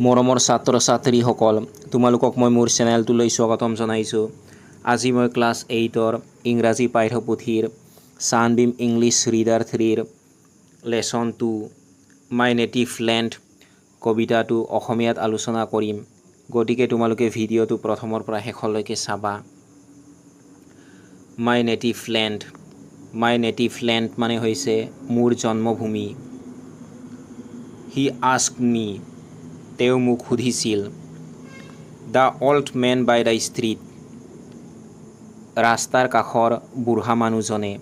মৰমৰ ছাত্ৰ ছাত্ৰীসকল তোমালোকক মই মোৰ চেনেলটোলৈ স্বাগতম জনাইছোঁ। আজি মই ক্লাছ 8ৰ ইংৰাজী পাঠ্যপুথিৰ ছানবীম ইংলিছ ৰিডাৰ 3ৰ লেছন 2 মাই নেটিভ লেণ্ড কবিতাটো অসমীয়াত আলোচনা কৰিম। গতিকে তোমালোকে ভিডিঅ'টো প্ৰথমৰ পৰা শেষলৈকে চাবা। মাই নেটিভ লেণ্ড মানে হৈছে মোৰ জন্মভূমি। হি আস্কড মি, তেওঁ মোক সুধিছিল। The old man by the street, ৰাস্তাৰ কাষৰ বুঢ়া মানুহজনে।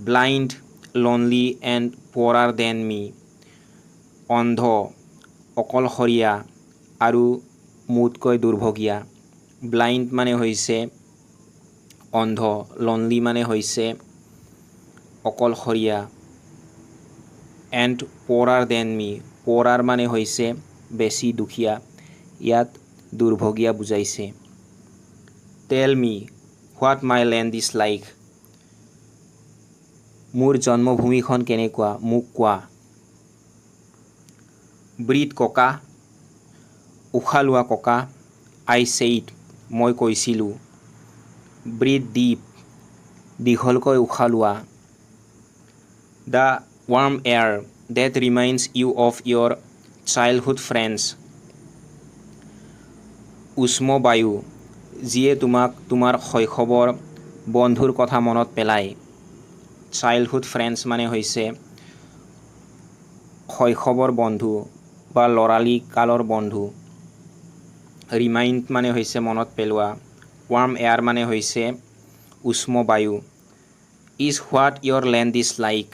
Blind, lonely and poorer than me, অন্ধ, অকলশৰীয়া আৰু মোতকৈ দুৰ্ভগীয়া। ব্লাইণ্ড মানে হৈছে অন্ধ, লনলি মানে হৈছে অকলশৰীয়া, এণ্ড পুৱাৰাৰ দেন মি, পুৱাৰাৰ মানে হৈছে বেছি দুখীয়া, ইয়াত দুৰ্ভগীয়া বুজাইছে। Tell me what my land is like, মোৰ জন্মভূমিখন কেনেকুৱা মোক কোৱা। ব্ৰীথ ককা, উশাহ লোৱা ককা। আই ছেইড, মই কৈছিলোঁ। ব্ৰীথ ডিপ, দীঘলকৈ উশাহ লোৱা। The warm air that reminds you of your childhood friends, উষ্ম বায়ু, যিয়ে তোমাক তোমাৰ শৈশৱৰ বন্ধুৰ কথা মনত পেলায়। চাইল্ডহুড ফ্ৰেণ্ডছ মানে হৈছে শৈশৱৰ বন্ধু বা ল'ৰালি কালৰ বন্ধু। ৰিমাইণ্ড মানে হৈছে মনত পেলোৱা। ৱাৰ্ম এয়াৰ মানে হৈছে উষ্ম বায়ু। Is what your land is like,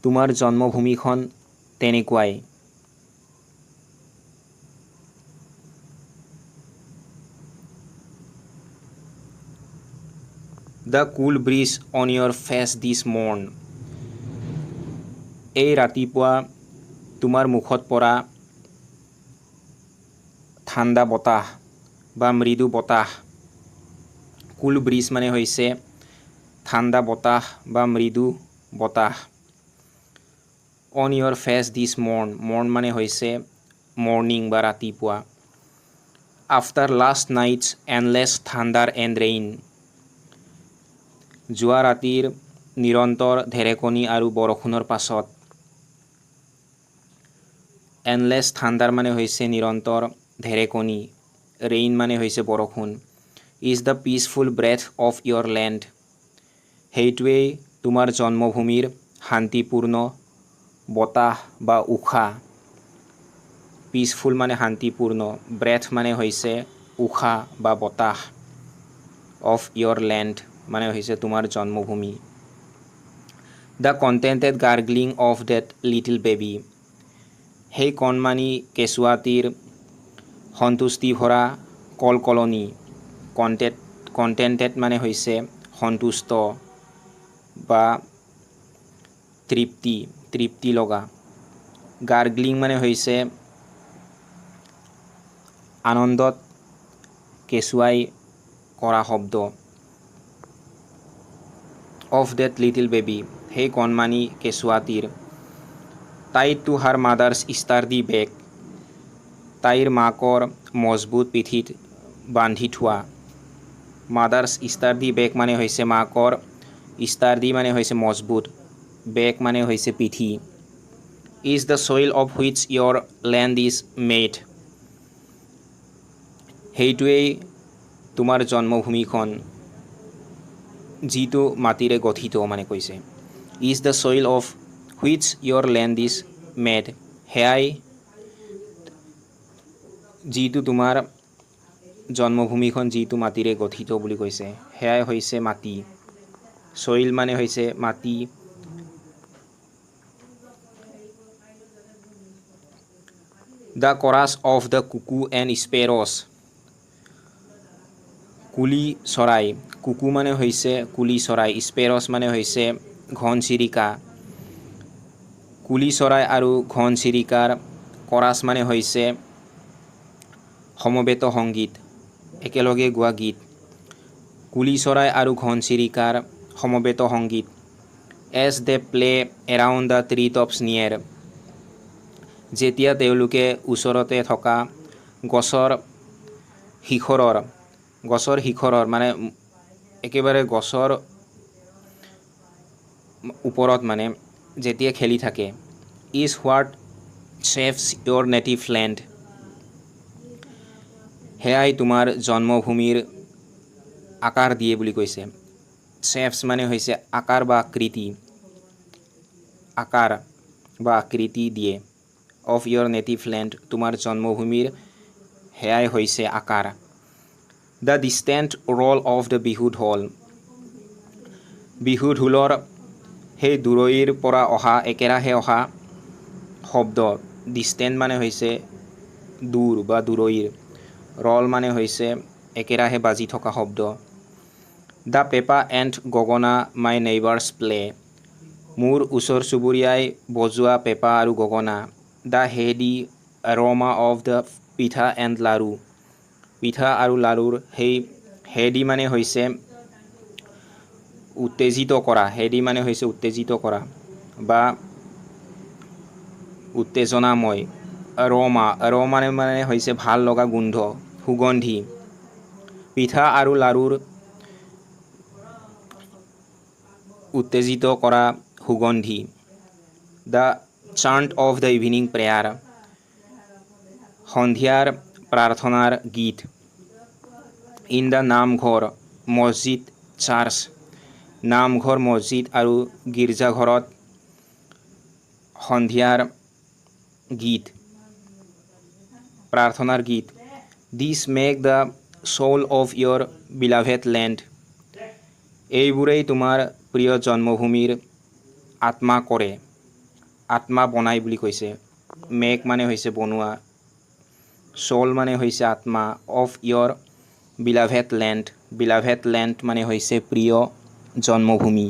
তোমাৰ জন্মভূমিখন তেনেকুৱাই। The cool breeze on your face this morn, এই ৰাতিপুৱা তোমাৰ মুখত পৰা ঠাণ্ডা বতাহ বা মৃদু বতাহ। কুল ব্ৰিজ মানে হৈছে ঠাণ্ডা বতাহ বা মৃদু বতাহ। On your face this morn, morn মানে হৈছে মৰ্ণিং বা ৰাতিপুৱা। After last night's endless thunder and rain, যোৱা ৰাতিৰ নিৰন্তৰ ঢেৰেকনি আৰু বৰষুণৰ পাছত। এণ্ডলেছ থাণ্ডাৰ মানে হৈছে নিৰন্তৰ ঢেৰেকনি, ৰেইন মানে হৈছে বৰষুণ। Is the peaceful breath of your land, সেইটোৱেই তোমাৰ জন্মভূমিৰ শান্তিপূৰ্ণ বতাহ বা উশাহ। পিচফুল মানে শান্তিপূৰ্ণ, ব্ৰেথ মানে হৈছে উশাহ বা বতাহ। অফ ইয়'ৰ লেণ্ড মানে হৈছে তোমাৰ জন্মভূমি। The contented gargling of that little baby, সেই কণমানি কেঁচুৱাটিৰ সন্তুষ্টি ভৰা কলকলনি। কণ্টেণ্টেড মানে হৈছে সন্তুষ্ট বা তৃপ্তি লগা। গাৰ্গলিং মানে হৈছে আনন্দত কেঁচুৱাই কৰা শব্দ। অফ ডেট লিটিল বেবী, সেই কণমানি কেঁচুৱাটিৰ। Tied to her mother's sturdy back, তাইৰ মাকৰ মজবুত পিঠিত বান্ধি থোৱা। মাদাৰ্ছ ষ্টাৰ্ডি বেক মানে হৈছে মাকৰ, ষ্টাৰ্ডি মানে হৈছে মজবুত, বেক মানে হৈছে পিঠি। Is the soil of which your land is made, সেইটোৱেই তোমাৰ জন্মভূমিখন যিটো মাটিৰে গঠিত মানে কৈছে। Is the soil of which your land is made, সেয়াই যিটো তোমাৰ জন্মভূমিখন যিটো মাটিৰে গঠিত বুলি কৈছে, সেয়াই হৈছে মাটি। ছইল মানে হৈছে মাটি। দ্য কৰাছ অফ দ্য কুকু এণ্ড স্পেৰছ, কুলি চৰাই। কুকু মানে হৈছে কুলি চৰাই, স্পেৰছ মানে হৈছে ঘনচিৰিকা। কুলি চৰাই আৰু ঘনচিৰিকাৰ কৰাছ মানে হৈছে সমবেত সংগীত, একেলগে গোৱা গীত। কুলি চৰাই আৰু ঘনচিৰিকাৰ সমবেত সংগীত। As they play around the tree tops near, যেতিয়া তেওঁলোকে ওচৰতে থকা গছৰ শিখৰৰ মানে একেবাৰে গছৰ ওপৰত মানে যেতিয়া খেলি থাকে is what shapes your native land সেয়াই তোমাৰ জন্মভূমিৰ আকাৰ দিয়ে বুলি কৈছে শেপছ মানে হৈছে আকাৰ বা আকৃতি দিয়ে অফ ইয়'ৰ নেটিভ লেণ্ড তোমাৰ জন্মভূমিৰ সেয়াই হৈছে আকাৰ the distant roll of the Bihu dhol Bihu ঢোলৰ সেই দূৰৈৰ পৰা অহা একেৰাহে অহা শব্দ ডিষ্টেণ্ট মানে হৈছে দূৰ বা দূৰৈৰ ৰল মানে হৈছে একেৰাহে বাজি থকা শব্দ দ্য পেপা এণ্ড গগনা মাই নেইবাৰ্ছ প্লে মোৰ ওচৰ চুবুৰীয়াই বজোৱা পেপা আৰু গগনা দ্য হেডি এৰ'মা অফ দ্য পিঠা এণ্ড লাৰু পিঠা আৰু লাৰুৰ সেই হেডি মানে হৈছে উত্তেজিত কৰা বা উত্তেজনাময় এৰ'মা মানে হৈছে ভাল লগা গোন্ধ সুগন্ধি পিঠা আৰু লাৰুৰ উত্তেজিত কৰা সুগন্ধি the chant of the evening prayer সন্ধিয়াৰ প্ৰাৰ্থনাৰ গীত ইন দ্য নামঘৰ মছজিদ চাৰ্চ নামঘৰ মছজিদ আৰু গীৰ্জাঘৰত সন্ধিয়াৰ গীত প্ৰাৰ্থনাৰ গীত this make the soul of your beloved land এইবোৰেই তোমাৰ প্ৰিয় জন্মভূমিৰ আত্মা বনাই বুলি কৈছে মেক মানে হৈছে বনোৱা চ'ল মানে হৈছে আত্মা অফ ইয়'ৰ বিলাভেড লেণ্ড মানে হৈছে প্ৰিয় জন্মভূমি